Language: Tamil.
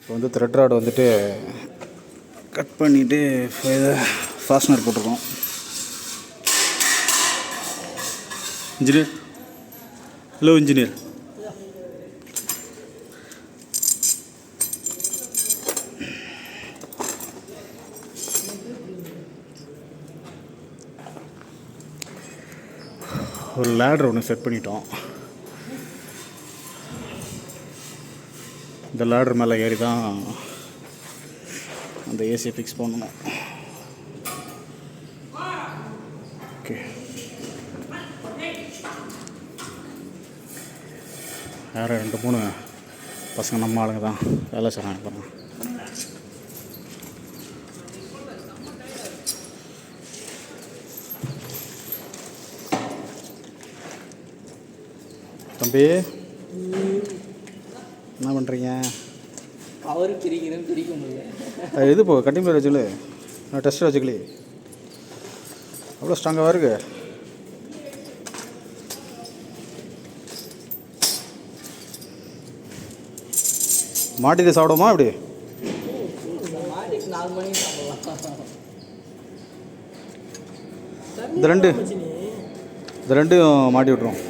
இப்போ வந்து த்ரெட் ராட் வந்துட்டு கட் பண்ணிவிட்டு ஃபாஸ்ட்னர் போட்டிருக்கோம். Engineer, hello engineer. ஒரு லேடர் ஒன்று செட் பண்ணிட்டோம். இந்த லேடர் மேலே ஏறி தான் அந்த ஏசியை ஃபிக்ஸ் பண்ணணும். ஓகே, வேறு 2-3 பசங்க நம்ம ஆளுங்க தான் வேலை செய்கிறாங்க. பாருங்க, தம்பி என்ன பண்ணுறீங்க? அவரு பிரிக்கிறேன்னு பிரிக்க முடியல. இது போ கட்டிங் பிளேட் வச்சுக்கல, நான் டெஸ்ட் வச்சுக்கல, அவ்வளோ ஸ்ட்ராங்காக இருக்கு. மாட்டிட்டு சாப்பிடுமா இப்படி? மாட்டிக்கு 4 மணிக்கு சாப்பிடலாம். இந்த ரெண்டையும் மாட்டி விட்ருவோம்.